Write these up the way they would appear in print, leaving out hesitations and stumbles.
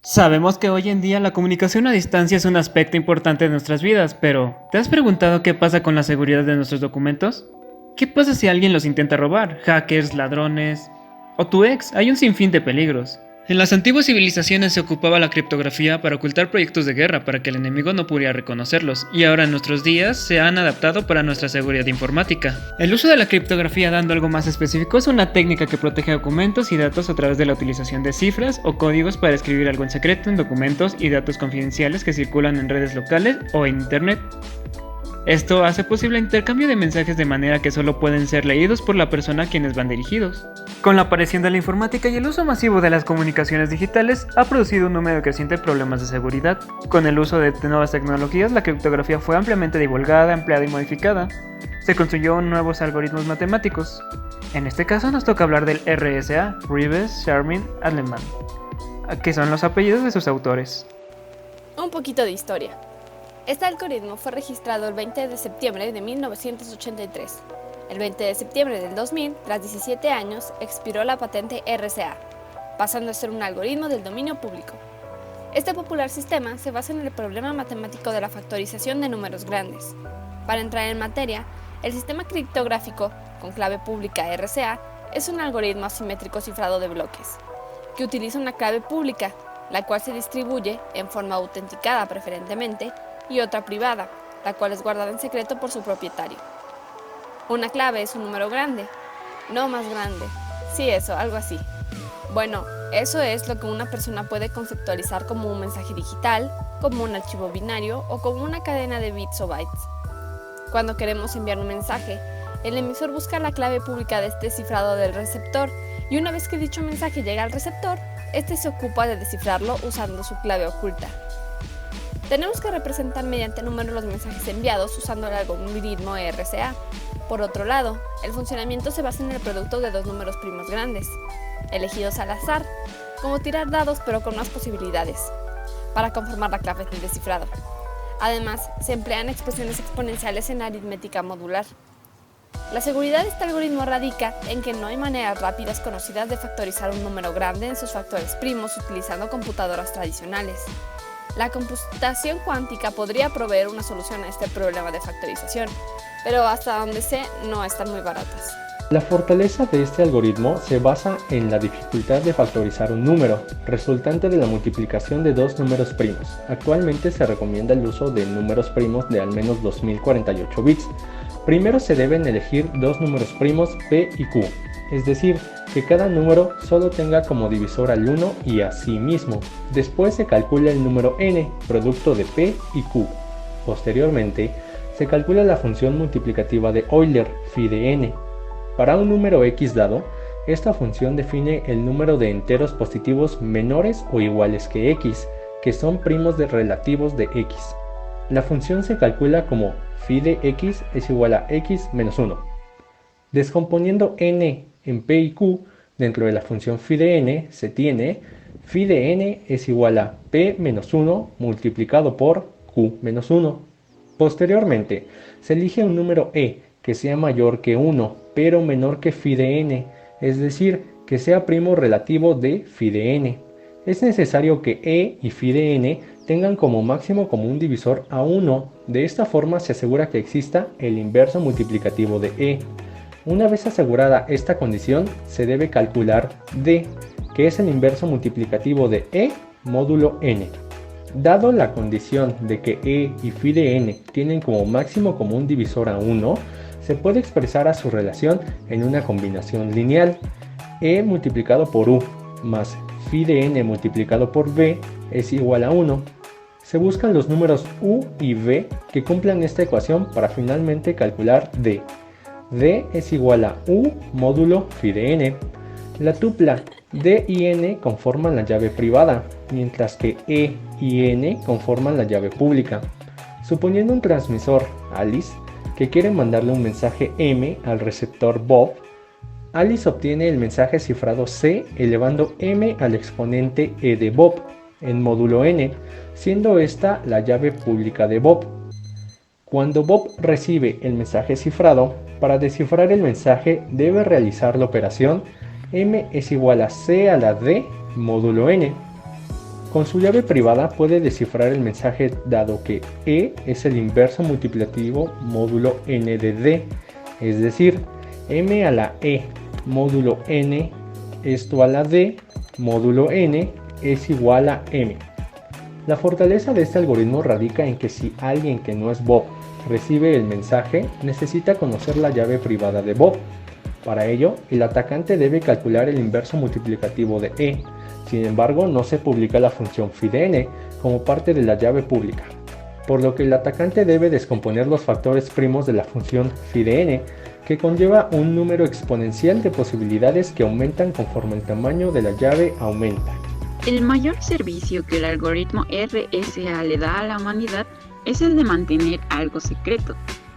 Sabemos que hoy en día la comunicación a distancia es un aspecto importante de nuestras vidas, pero ¿te has preguntado qué pasa con la seguridad de nuestros documentos? ¿Qué pasa si alguien los intenta robar? ¿Hackers, ladrones? ¿O tu ex? Hay un sinfín de peligros. En las antiguas civilizaciones se ocupaba la criptografía para ocultar proyectos de guerra para que el enemigo no pudiera reconocerlos, y ahora en nuestros días se han adaptado para nuestra seguridad informática. El uso de la criptografía, dando algo más específico, es una técnica que protege documentos y datos a través de la utilización de cifras o códigos para escribir algo en secreto en documentos y datos confidenciales que circulan en redes locales o en internet. Esto hace posible el intercambio de mensajes de manera que solo pueden ser leídos por la persona a quienes van dirigidos. Con la aparición de la informática y el uso masivo de las comunicaciones digitales, ha producido un número creciente de problemas de seguridad. Con el uso de nuevas tecnologías, la criptografía fue ampliamente divulgada, empleada y modificada. Se construyó nuevos algoritmos matemáticos. En este caso nos toca hablar del RSA, Reeves, Sharmin, Adleman, que son los apellidos de sus autores. Un poquito de historia. Este algoritmo fue registrado el 20 de septiembre de 1983. El 20 de septiembre del 2000, tras 17 años, expiró la patente RSA, pasando a ser un algoritmo del dominio público. Este popular sistema se basa en el problema matemático de la factorización de números grandes. Para entrar en materia, el sistema criptográfico, con clave pública RSA, es un algoritmo asimétrico cifrado de bloques, que utiliza una clave pública, la cual se distribuye en forma autenticada preferentemente, y otra privada, la cual es guardada en secreto por su propietario. Una clave es un número grande, no más grande. Sí, eso, algo así. Bueno, eso es lo que una persona puede conceptualizar como un mensaje digital, como un archivo binario o como una cadena de bits o bytes. Cuando queremos enviar un mensaje, el emisor busca la clave pública de este cifrado del receptor y una vez que dicho mensaje llega al receptor, este se ocupa de descifrarlo usando su clave oculta. Tenemos que representar mediante números los mensajes enviados usando el algoritmo RSA. Por otro lado, el funcionamiento se basa en el producto de dos números primos grandes, elegidos al azar, como tirar dados pero con más posibilidades, para conformar la clave del descifrado. Además, se emplean expresiones exponenciales en aritmética modular. La seguridad de este algoritmo radica en que no hay maneras rápidas conocidas de factorizar un número grande en sus factores primos utilizando computadoras tradicionales. La computación cuántica podría proveer una solución a este problema de factorización, pero hasta donde sé no están muy baratas. La fortaleza de este algoritmo se basa en la dificultad de factorizar un número, resultante de la multiplicación de dos números primos. Actualmente se recomienda el uso de números primos de al menos 2048 bits. Primero se deben elegir dos números primos P y Q, es decir, que cada número solo tenga como divisor al 1 y a sí mismo. Después se calcula el número n, producto de P y Q. Posteriormente, se calcula la función multiplicativa de Euler, phi de n. Para un número x dado, esta función define el número de enteros positivos menores o iguales que x, que son primos relativos de x. La función se calcula como phi de x es igual a x menos 1. Descomponiendo n en p y q, dentro de la función phi de n se tiene phi de n es igual a p menos 1 multiplicado por q menos 1. Posteriormente, se elige un número e que sea mayor que 1, pero menor que phi de n, es decir, que sea primo relativo de phi de n. Es necesario que e y phi de n tengan como máximo común divisor a 1. De esta forma se asegura que exista el inverso multiplicativo de e. Una vez asegurada esta condición, se debe calcular d, que es el inverso multiplicativo de e módulo n. Dado la condición de que e y phi de n tienen como máximo común divisor a 1, se puede expresar a su relación en una combinación lineal. E multiplicado por u más phi de n multiplicado por v es igual a 1. Se buscan los números u y v que cumplan esta ecuación para finalmente calcular d. d es igual a u módulo phi de n. La tupla d y n conforman la llave privada, mientras que e y n conforman la llave pública. Suponiendo un transmisor, Alice, que quiere mandarle un mensaje m al receptor Bob, Alice obtiene el mensaje cifrado c elevando m al exponente e de Bob en módulo n, siendo esta la llave pública de Bob. Cuando Bob recibe el mensaje cifrado, para descifrar el mensaje debe realizar la operación m es igual a c a la d módulo n. Con su llave privada puede descifrar el mensaje dado que E es el inverso multiplicativo módulo n de D, es decir, m a la E módulo n, esto a la D módulo n es igual a m. La fortaleza de este algoritmo radica en que si alguien que no es Bob recibe el mensaje, necesita conocer la llave privada de Bob. Para ello, el atacante debe calcular el inverso multiplicativo de E. Sin embargo, no se publica la función fidn como parte de la llave pública, por lo que el atacante debe descomponer los factores primos de la función fidn, que conlleva un número exponencial de posibilidades que aumentan conforme el tamaño de la llave aumenta. El mayor servicio que el algoritmo RSA le da a la humanidad es el de mantener algo secreto.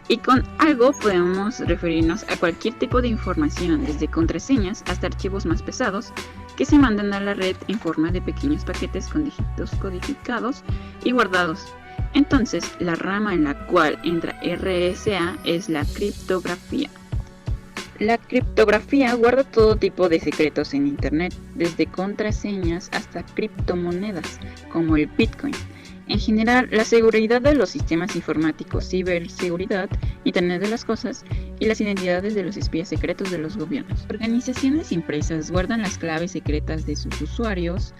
Y con algo podemos referirnos a cualquier tipo de información, desde contraseñas hasta archivos más pesados, que se mandan a la red en forma de pequeños paquetes con dígitos codificados y guardados. Entonces, la rama en la cual entra RSA es la criptografía. La criptografía guarda todo tipo de secretos en Internet, desde contraseñas hasta criptomonedas, como el Bitcoin. En general, la seguridad de los sistemas informáticos, ciberseguridad, Internet de las cosas y las identidades de los espías secretos de los gobiernos. Organizaciones y empresas guardan las claves secretas de sus usuarios,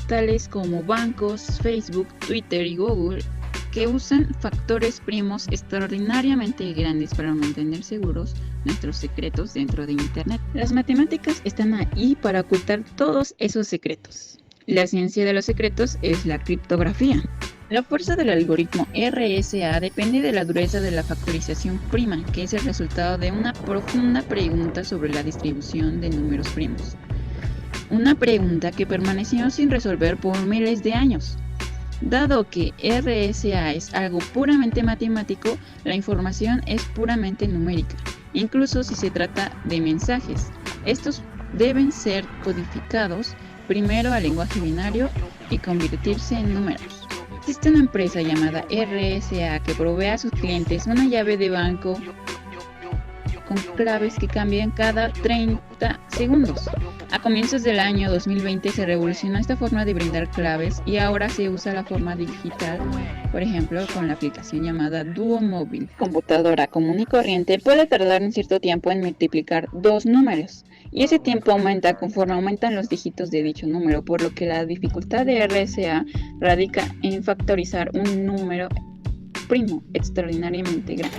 tales como bancos, Facebook, Twitter y Google, que usan factores primos extraordinariamente grandes para mantener seguros nuestros secretos dentro de Internet. Las matemáticas están ahí para ocultar todos esos secretos. La ciencia de los secretos es la criptografía. La fuerza del algoritmo RSA depende de la dureza de la factorización prima, que es el resultado de una profunda pregunta sobre la distribución de números primos. Una pregunta que permaneció sin resolver por miles de años. Dado que RSA es algo puramente matemático, la información es puramente numérica, incluso si se trata de mensajes. Estos deben ser codificados primero al lenguaje binario y convertirse en números. Existe una empresa llamada RSA que provee a sus clientes una llave de banco con claves que cambian cada 30 segundos. A comienzos del año 2020 se revolucionó esta forma de brindar claves y ahora se usa la forma digital, por ejemplo, con la aplicación llamada Duo Móvil. Computadora común y corriente puede tardar un cierto tiempo en multiplicar dos números, y ese tiempo aumenta conforme aumentan los dígitos de dicho número, por lo que la dificultad de RSA radica en factorizar un número primo extraordinariamente grande.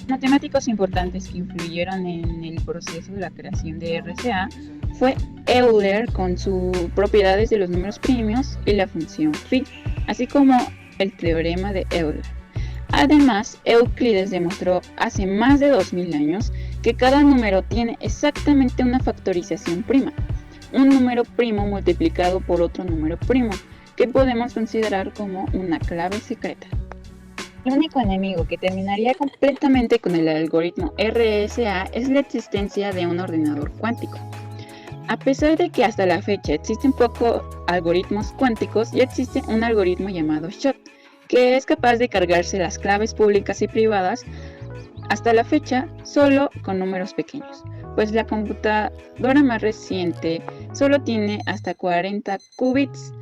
Matemáticos importantes que influyeron en el proceso de la creación de RSA fue Euler con sus propiedades de los números primos y la función phi, así como el teorema de Euler. Además, Euclides demostró hace más de 2000 años que cada número tiene exactamente una factorización prima, un número primo multiplicado por otro número primo, que podemos considerar como una clave secreta. El único enemigo que terminaría completamente con el algoritmo RSA es la existencia de un ordenador cuántico. A pesar de que hasta la fecha existen pocos algoritmos cuánticos, ya existe un algoritmo llamado SHOT, que es capaz de cargarse las claves públicas y privadas, hasta la fecha solo con números pequeños, pues la computadora más reciente solo tiene hasta 40 qubits.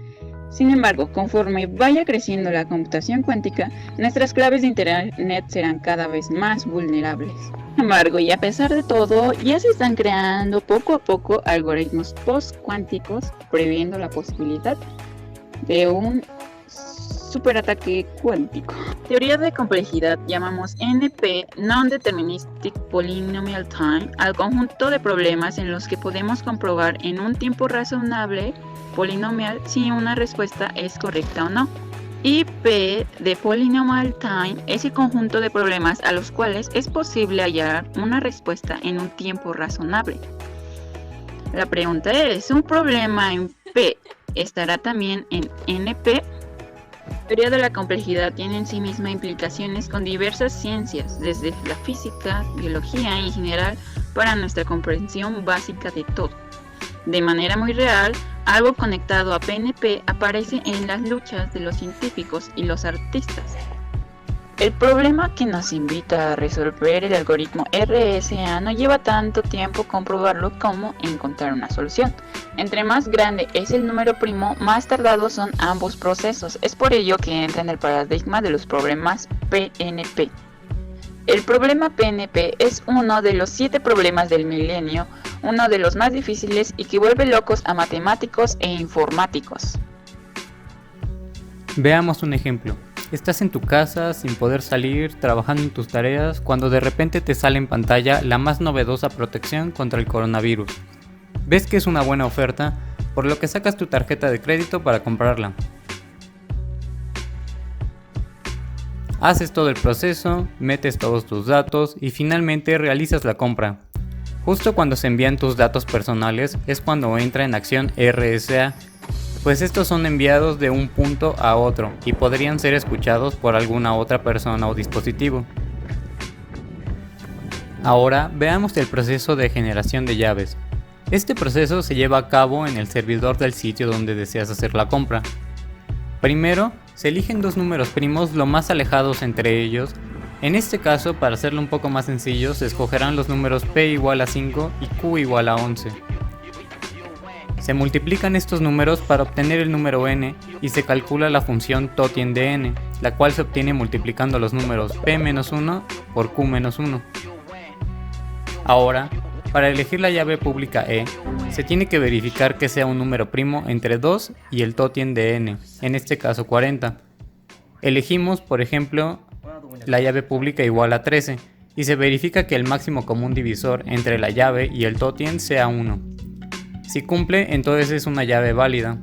Sin embargo, conforme vaya creciendo la computación cuántica, nuestras claves de Internet serán cada vez más vulnerables. Sin embargo, y a pesar de todo, ya se están creando poco a poco algoritmos post-cuánticos previendo la posibilidad de un superataque cuántico. Teoría de complejidad llamamos NP, Non-Deterministic Polynomial Time, al conjunto de problemas en los que podemos comprobar en un tiempo razonable polinomial si una respuesta es correcta o no. Y P de Polynomial Time es el conjunto de problemas a los cuales es posible hallar una respuesta en un tiempo razonable. La pregunta es, ¿un problema en P estará también en NP? La teoría de la complejidad tiene en sí misma implicaciones con diversas ciencias, desde la física, biología y en general para nuestra comprensión básica de todo. De manera muy real, algo conectado a PNP aparece en las luchas de los científicos y los artistas. El problema que nos invita a resolver el algoritmo RSA no lleva tanto tiempo comprobarlo como encontrar una solución. Entre más grande es el número primo, más tardados son ambos procesos. Es por ello que entra en el paradigma de los problemas PNP. El problema PNP es uno de los 7 problemas del milenio, uno de los más difíciles y que vuelve locos a matemáticos e informáticos. Veamos un ejemplo. Estás en tu casa sin poder salir, trabajando en tus tareas, cuando de repente te sale en pantalla la más novedosa protección contra el coronavirus. Ves que es una buena oferta, por lo que sacas tu tarjeta de crédito para comprarla. Haces todo el proceso, metes todos tus datos y finalmente realizas la compra. Justo cuando se envían tus datos personales es cuando entra en acción RSA, pues estos son enviados de un punto a otro y podrían ser escuchados por alguna otra persona o dispositivo. Ahora veamos el proceso de generación de llaves. Este proceso se lleva a cabo en el servidor del sitio donde deseas hacer la compra. Primero, se eligen dos números primos lo más alejados entre ellos. En este caso, para hacerlo un poco más sencillo, se escogerán los números P igual a 5 y Q igual a 11. Se multiplican estos números para obtener el número n y se calcula la función totien de n, la cual se obtiene multiplicando los números p-1 por q-1. Ahora, para elegir la llave pública E, se tiene que verificar que sea un número primo entre 2 y el totien de n, en este caso 40. Elegimos, por ejemplo, la llave pública igual a 13 y se verifica que el máximo común divisor entre la llave y el totien sea 1. Si cumple, entonces es una llave válida.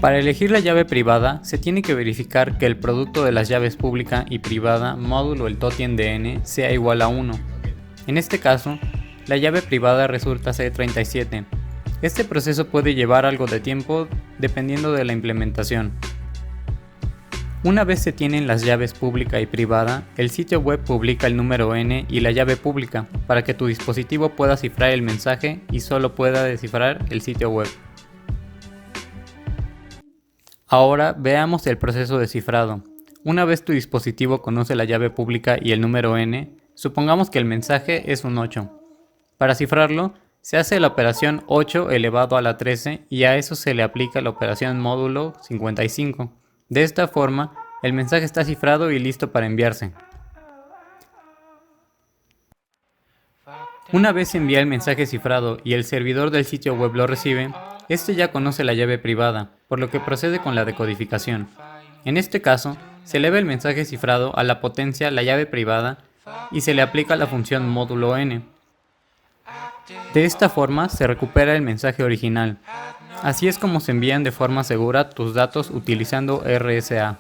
Para elegir la llave privada, se tiene que verificar que el producto de las llaves pública y privada módulo el totien de n sea igual a 1. En este caso, la llave privada resulta ser 37. Este proceso puede llevar algo de tiempo dependiendo de la implementación. Una vez se tienen las llaves pública y privada, el sitio web publica el número n y la llave pública para que tu dispositivo pueda cifrar el mensaje y solo pueda descifrar el sitio web. Ahora veamos el proceso de cifrado. Una vez tu dispositivo conoce la llave pública y el número n, supongamos que el mensaje es un 8. Para cifrarlo, se hace la operación 8 elevado a la 13 y a eso se le aplica la operación módulo 55. De esta forma, el mensaje está cifrado y listo para enviarse. Una vez se envía el mensaje cifrado y el servidor del sitio web lo recibe, este ya conoce la llave privada, por lo que procede con la decodificación. En este caso, se eleva el mensaje cifrado a la potencia la llave privada y se le aplica la función módulo n. De esta forma se recupera el mensaje original. Así es como se envían de forma segura tus datos utilizando RSA.